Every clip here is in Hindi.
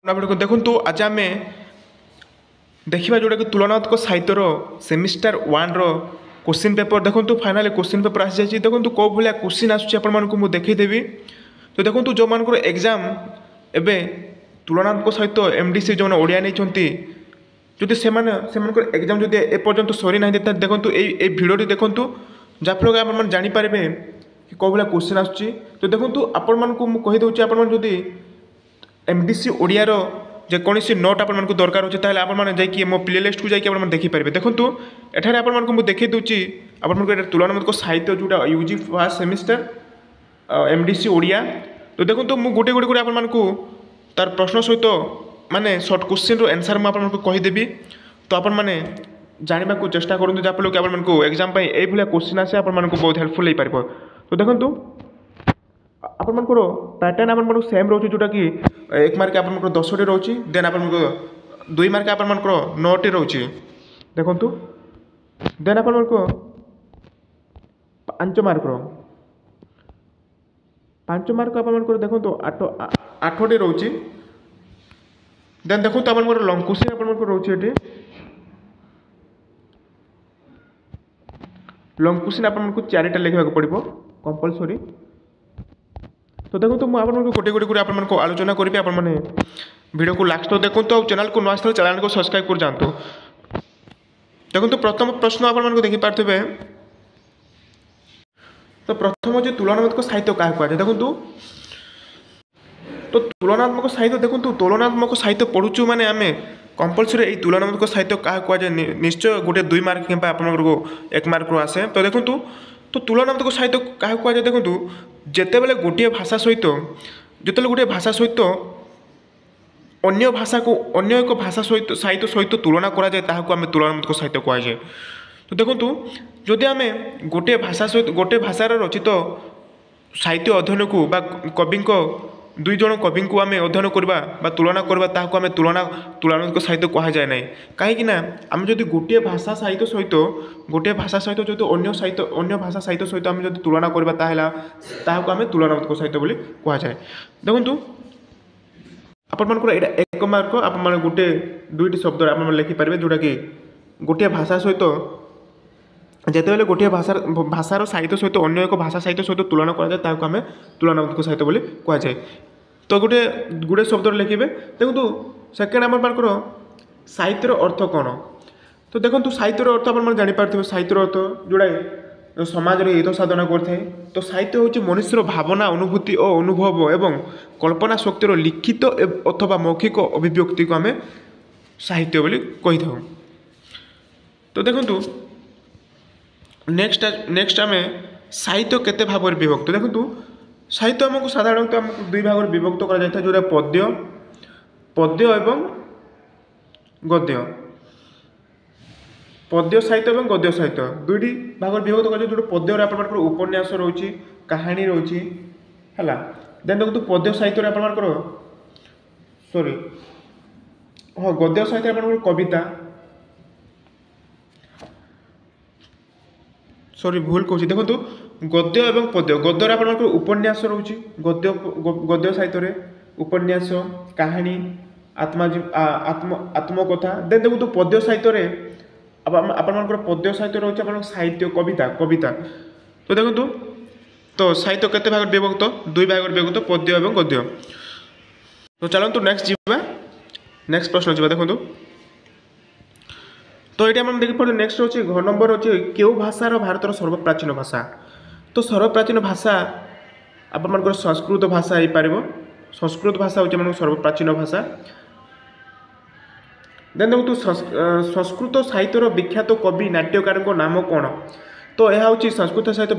देखो आज आम देखा जोटा कि तुलनात्मक साहित्यर सेमिस्टर 1 रो क्वेश्चन पेपर देखो फाइनाली क्वेश्चन पेपर आसी जाइए। देखो कौ भाया क्वेश्चन आसूँ देखईदेवी। तो देखो जो मान एग्जाम एवं तुलनात्मक साहित्य एमडीसी जो ओडिया नहीं जदि से एग्जाम जदि एपर्यंत सरी ना देखो ये भिडियो देखूँ जहाँफल आप जापर कि कौ भाया क्वेश्चन आसूँ। तो देखो आपण मानू कहीदे आपड़ी एमडीसी ओडियार जेकोसी नोट आपको दरकार होचे ताहले आपण माने जाई मो प्ले लिस्ट को जाई आपण देखि पारिबे। देखंतु एठारे आपण मानकु मु देखि दोची आपण मानकु तुलनात्मक साहित्य जोटा UG first semester MDC Odia. तो देखंतु मु गोटे गोटे आपण मानकु तार प्रश्न सहित माने शॉर्ट क्वेश्चन रो आंसर मु आपण मानकु कहि देबी। तो आपण माने जानिबा को चेष्टा करंतु जापलो कि आपण मानकु एग्जाम पई एई भलिया क्वेश्चन आसे आपण मानकु बहुत हेल्पफुल होई पारिबो। तो देखंतु आपण मानकर पैटर्न आपण मानक सेम रोचे जोटा कि 1 मार्क आपण मानकर 10 टी रोची देन आपण मानकर 2 मार्क आपण मानकर 9 टी रोची। देखंतु देन आपण मानकर 5 मार्क रो 5 मार्क आपण मानकर देखंतु 8 टी रोची। देन देखंतु आपण मानकर लॉन्ग क्वेश्चन आपण मानकर रोची एटी लॉन्ग क्वेश्चन आपण मानकर 4 टा लिखिबा को पड़िबो कंपलसरी। तो देखो तो मुझे गोटे गोटे आपको आलोचना करी आप वीडियो को लास्ट तो देखो तो चैनल को नुआ चैनल को सब्सक्राइब कर जातु। देखो तो प्रथम प्रश्न आपको देखिपारे। तो प्रथम जो तुलनात्मक साहित्य क्या कहुए देखो तो तुलनात्मक साहित्य देखो तुलनात्मक साहित्य पढ़ुचु माने आम कंपलसरी ये तुलनात्मक साहित्य क्या कहुए निश्चय गोटे 2 मार्क कि आप 1 मार्क रो आसे। तो देखो तो तुलनात्मक साहित्य क्या कहुए देखो जिते बड़े गोटे भाषा सहित जिते गोटे भाषा सहित अन्य भाषा को अन्य एक भाषा सहित साहित्य सहित तुलना करा जाए ताहाको आमे तुलनात्मक साहित्य कहुए जाए। तो देखो जदि आमे गोटे भाषा सहित गोटे भाषार रचित साहित्य अध्ययन को बा कवि 2 जन कवि को आमे अध्ययन करवा तुलना करवा ताहाको आमे तुलनात्मक साहित्य कहा जाए ना। कहीं आम जदि गोटे भाषा साहित्य सहित गोटे भाषा सहित जो अन्य भाषा साहित्य सहित आम जदि तुलना करवा ताहाको आमे तुलनात्मक साहित्य बोली कहा जाए। देखो आपण मानकर एटा 1 मार्क आप गोटे 2टी शब्द आप लिखिपारे जोटा कि गोटे भाषा सहित जिते गोटे भाषार साहित्य सहित अन्य एक भाषा साहित्य सहित तुलना कराए ताहाको आमे तुलनात्मक साहित्य बोली कहा जाए। तो गोटे गुड़े शब्द लिखे। देखो सेकेंड आम मानकर साहित्यर अर्थ कौन। तो देखो साहित्यर अर्थ आप जापारे साहित्यर अर्थ जोड़ा समाज हित साधन करते। तो साहित्य हूँ मनुष्यर भावना अनुभूति और अनुभव एवं कल्पना शक्तिर लिखित अथवा मौखिक अभिव्यक्ति को आम साहित्य बोली कही था। तो देखो नेक्स्ट आम साहित्य केते भाव में विभक्त। देखो साहित्य आमको साधारणतः आमको 2 भाग में विभक्त करा जोटा पद्य एवं गद्य। पद्य साहित्य और गद्य साहित्य 2टी भाग में विभक्त कर जो पद्य आप उपन्यास रोची कहानी रोची है। देन देखो पद्य साहित्य आप सॉरी हाँ गद्य साहित्य आप कविता सॉरी भूल कहूँ। देखो गद्य एवं पद्य गद्य आप उपन्यास रोची गद्य साहित्य उपन्यास कहानी आत्मकथा। देन देखो पद्य साहित्य आप पद्य साहित्य रोचे आप साहित्य कविता कविता। तो देखो तो साहित्य केते भाग विभक्त 2 भाग विभक्त पद्य एवं गद्य। तो चलतु नेक्स्ट जीवा नेक्स्ट प्रश्न जीवा। देखो तो ये आम देखिए नेक्स्ट अच्छे घ नंबर अच्छे क्यों भाषार भारतर सर्वप्राचीन भाषा। तो सर्वप्राचीन भाषा आप संस्कृत भाषा हो पार। संस्कृत भाषा हूँ सर्वप्राचीन भाषा। देन देखो संस्कृत साहित्यर विख्यात कवि नाट्यकार नाम कौन। तो यह हूँ संस्कृत साहित्य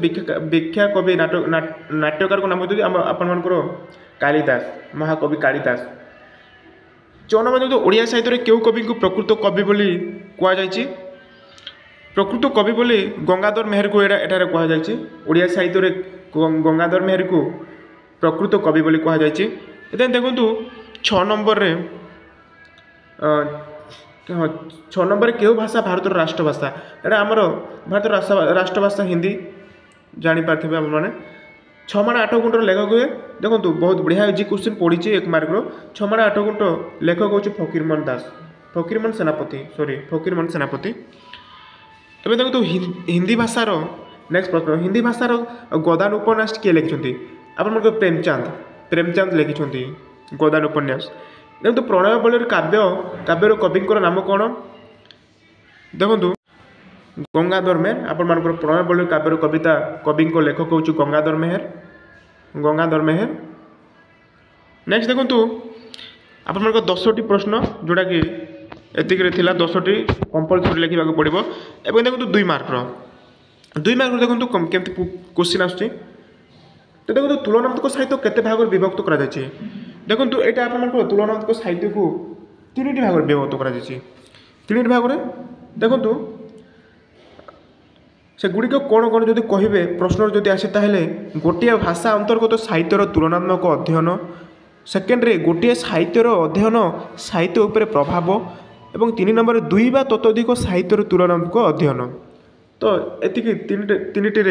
विख्यात कवि नाट्यकार नाम होती आपर कालिदास महाकवि कालिदास। जो मैंने जो ओडिया साहित्य क्यों कवि को प्रकृत कवि बोली कह जाए प्रकृत कवि बोली गंगाधर मेहर को एटारे कह जाए। ओडिया साहित्य गंगाधर मेहर को प्रकृत कवि बोली कह जाए। देन देखो 6 नंबर रे 6 नंबर क्यों भाषा भारत राष्ट्रभाषा। यहाँ आमर भारत राष्ट्रभाषा हिंदी जापारे आप। छमाण आठ गुंटर लेखक हुए देखो बहुत बढ़िया इजी क्वेश्चन पड़ी 1 मार्क छमाण आठ गुंट लेखक हूँ फकीरमोहन दास फकीरमोहन सेनापति फकीरमोहन सेनापति। एवं देखो हिंदी भाषार नेक्स्ट प्रश्न हिंदी भाषार गोदान उपन्यास किए लिखिं आप प्रेमचंद लिखिं गोदान उपन्यास। देखो प्रणय बलर काव्यर कवि नाम कौन देखु गंगाधर मेहर आपण प्रणय बलर काव्यर कविता कवि लेखक हूँ गंगाधर मेहर। नेक्स्ट देखु आप 10टी प्रश्न जोड़ा कि एतिक 10टी कंपलसरी लिखा पड़ो एवं देखो 2 मार्क देखो केमती क्वेश्चन आसुच्छी। तो देखो तुलनात्मक साहित्य केते भाग विभक्त करा जायछि देखो यहाँ आप तुलनात्मक साहित्य को 3टी भाग विभक्त करा जायछि 3टी भाग में देखो से गुड़िक कौन कौन जदि कहे प्रश्न जदि आसे ताहेले गोटे भाषा अंतर्गत साहित्यर तुलनात्मक अध्ययन सेकेंडरे गोटे साहित्यर अध्ययन साहित्य उपर प्रभाव एवं 3 नंबर 2 बा ततोधिक साहित्यर तुलनात्मक अध्ययन। तो एतिकी 3टी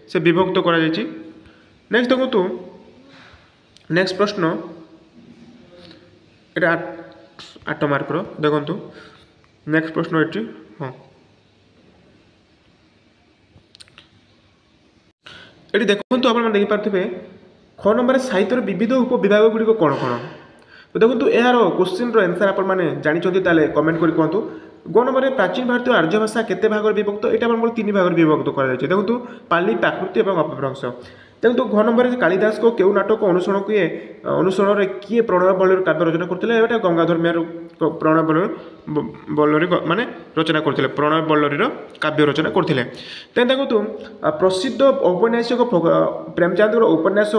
से विभक्त करा जायछि। नेक्स्ट देखो नेक्स्ट प्रश्न ये 8 मार्क देखो नेक्स्ट प्रश्न ये हाँ ये देखो आप देखिपे ख नंबर साहित्यर विविध उपविभाग गुड़िक कौन कौन। तो देखो यार क्वेश्चन आंसर आप जानते कमेंट कर कहतु। ग नंबर प्राचीन भारतीय आर्य भाषा केते भाग विभक्त यहाँ 3 भाग विभक्त कर देखो पाली प्राकृति और अपभ्रंश। देखो घ नंबर कालिदास को केउ नाटक अनुसरण किए प्रणय बलर काव्य रचना करते गंगाधर मेहर प्रणय बल्लरी माने रचना करते प्रणय बल्लरी काव्य रचना करते। देखो प्रसिद्ध औपन्यासिक प्रेमचंद उपन्यास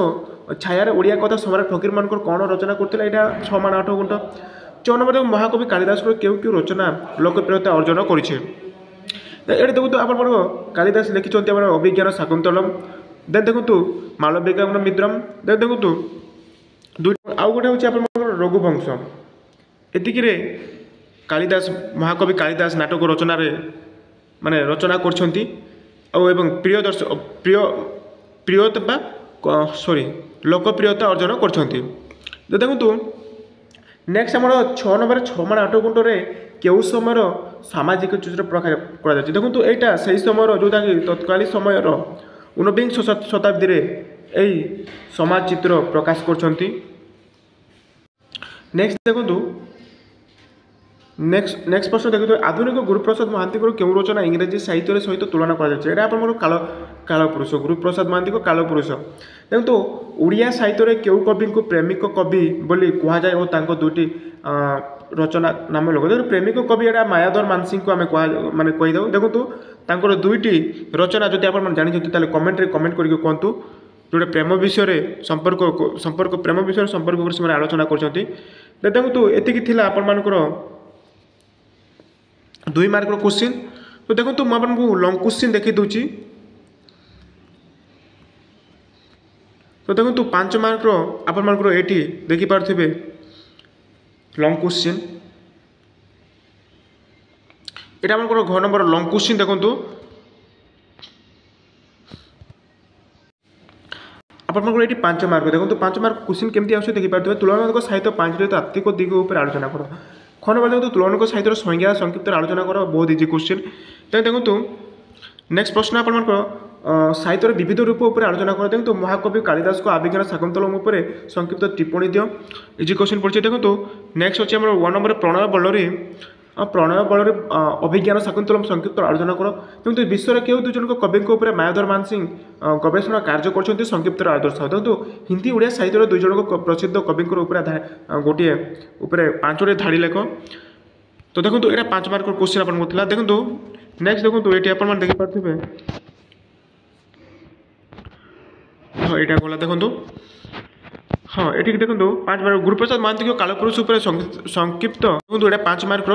छाया ओडिया कथा सम्राट फकीरमोहन कौन रचना करते यहाँ 6 माण 8 गुंट। 4 नंबर महाकवि कालिदास केउ रचना लोकप्रियता अर्जन करे देखो आप कालिदास लिखिं अभिज्ञान शाकुंतलम देन देखो मालविका मित्रम देन देखो आउ गोटे हूँ रघुवंश एतिक कालिदास महाकवि कालिदास नाटक रचना माने रचना करछंती एवं प्रियता सॉरी लोकप्रियता अर्जन करछंती। देखो नेक्स्ट आम 6 नंबर 6 माण 8 गुंट केउ समय सामाजिक चित्र प्रकाश कर देखो यहाँ से समय जोटा कि तत्कालीन समय 19 शताब्दी यही समाज चित्र प्रकाश करछंती। नेक्स्ट देखो नेक्स्ट प्रश्न देखो आधुनिक गुरुप्रसाद महांती केउ रचना इंग्राजी साहित्य सहित तुलना कर कालपुरुष गुरुप्रसाद महांती को कालपुरुष। देखो ओडिया साहित्य केउ कवि को प्रेमिक कवि बोली कह जाए और तांको 2टी रचना नाम लोग देखो प्रेमिक कवि एटा मायाधर मानसिंह को आम माने कहीदे देखो तांकर 2टी रचना जदि आप जानते कमेंट करके कहतु जोटे प्रेम विषय संपर्क प्रेम विषय संपर्क कर आलोचना कर देखो एतिक आपर 2 मार्क क्वेश्चन। तो देखो मुझे लंग क्वेश्चन देखी दूची। तो देखो 5 मार्क आपर ये देखिपे लंग क्वेश्चन यहाँ आम घ नंबर लंग क्वेश्चन देखो आपको ये 5 मार्क देखो 5 मार्क क्वेश्चन केमती आस देखिपे तुलनात्मक साहित्य 5 तात्विक दिग उपर आलोचना कर। ख नंबर देखो तुलनात्मक साहित्य संज्ञा संक्षिप्त आलोचना कर बहुत इजी क्वेश्चन। देखो नेक्स्ट प्रश्न आप साहित्य विविध रूप उपर आलोचना कर देखो महाकवि कालिदास को अभिज्ञान शाकुंतलम उपर संक्षिप्त टिप्पणी दियो इजी क्वेश्चन पड़े। देखो नेक्स्ट अच्छे 1 नंबर प्रणय बल्लरी अभिज्ञान शाकुंतलम संक्षिप्त आलोचना कर देखो विश्व केउ 2 जन कवि मायाधर मानसिंह गवेषणा कार्य कर संक्षिप्त आदर्श। देखो हिंदी ओडिया साहित्य 2 जन प्रसिद्ध कवि गोटे 5टी धाड़ी लेख। तो देखो यहाँ 5 मार्क क्वेश्चन आप देखो नेक्स्ट देखो ये आप देखिपे हाँ यहाँ गला देखो हाँ ये देखो 5 मार्क गुरुप्रसाद महांती कालपुरुष संक्षिप्त देखो यहाँ 5 मार्क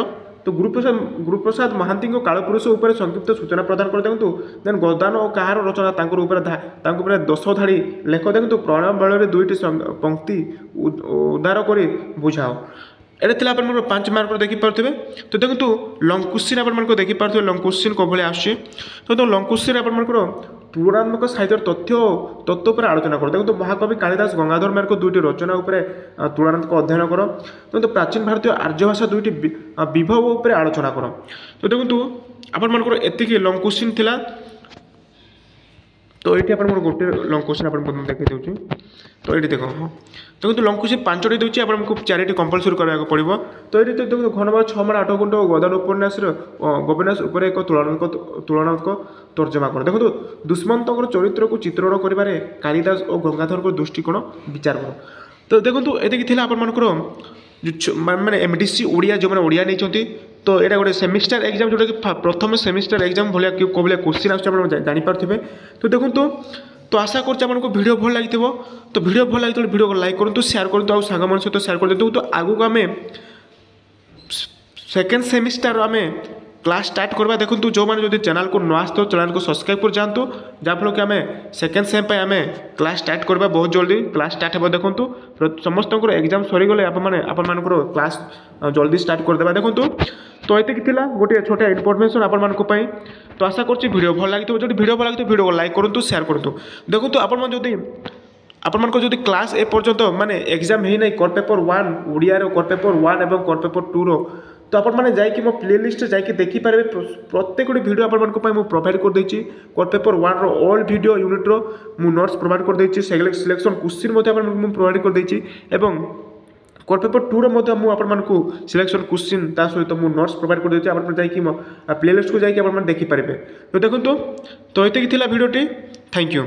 तो गुरुप्रसाद महांती कालपुरुष उपर संक्षिप्त सूचना प्रदान कर देखो देन गोदान और कहार रचना 10 धाड़ी लेख देखो प्रणय बल 2टी पंक्ति उद्धार कर बुझाओ ये थी आप 5 मार्क देखिपे। तो देखो लंग क्वेश्चन आप देखिपे लंग क्वेश्चन कौ भाई आस। तो लंग क्वेश्चन आप तुलनात्मक साहित्य तथ्य तत्व पर आलोचना करो। देखो महाकवि कालिदास गंगाधर मेहर दुईटी रचना उपरे तुलनात्मक अध्ययन कर। देखो प्राचीन भारतीय आर्य भाषा दुईटी विभव उपरे आलोचना कर। तो देखो आपर एतिकी लंग क्वेश्चन थिला। तो ये आप गोटे लंग क्वेश्चन आपको देखी दूँ। तो ये देख हाँ देखो लंग क्वेश्चन 5टी दूसरी आपको 4टी कंपलसरी कराया पड़ो। तो ये देखो घनबार 6 माण 8 गुंठ गदन उपन्यास गोविनाश उपर एक तुलनात्मक तर्जमा कर। देखो दुष्मंत चरित्र को चित्रण कर कालिदास और गंगाधर दृष्टिकोण विचार कर। तो देखो ये आपर माने एमडीसी ओडिया जो मैंने ओडिया नहीं तो यहाँ गोटे सेमिस्टर एग्जाम जोटा कि प्रथम सेमिस्टर एग्जाम भाया क्वेश्चन आसपारे। तो देखो तो आशा कर वीडियो भल लगी। तो वीडियो भल लगी वीडियो को लाइक करूँ, शेयर करूँ, और सांग मान सहित शेयर कर दिखाँ। तो आगू आम सेकेंड सेमिस्टर आम क्लास स्टार्ट करवा। देखो जो मैंने जो चैनल को न आसते चैनल को सब्सक्राइब कर जातु, जहाँफल कि आम सेकेंड सेम पे आम क्लास स्टार्ट करवा। बहुत जल्दी क्लास स्टार्ट हो। देखो समस्त एग्जाम सरीगले आपर क्लास जल्दी स्टार्ट करदे। देखो तो ये गोटे छोटा इनफर्मेशन आपण। तो आशा कर वीडियो भल लगी। जो वीडियो भल लगी वीडियो को लाइक करूँ, शेयर करूँ। देखो आप क्लास ए पर्यंत माने एग्जाम है ना कर पेपर 1 ओडिया कर पेपर 1 और कर पेपर 2 तो आप मो प्लेलिस्ट जाकि देखिपारे। प्रत्येक वीडियो आपको प्रोवाइड कर देछि। कर पेपर 1 ऑल वीडियो यूनिट मु नोट्स प्रोवाइड कर देछि। सिलेक्शन क्वेश्चन प्रोवाइड कर देछि। एवं कर पेपर 2 आपको सिलेक्शन क्वेश्चन ता सहित मु नोट्स प्रोवाइड कर देछि। आप जाकि मो प्लेलिस्ट को जाकि आप देखिपारे। तो देखो तो ये वीडियोटी। Thank you.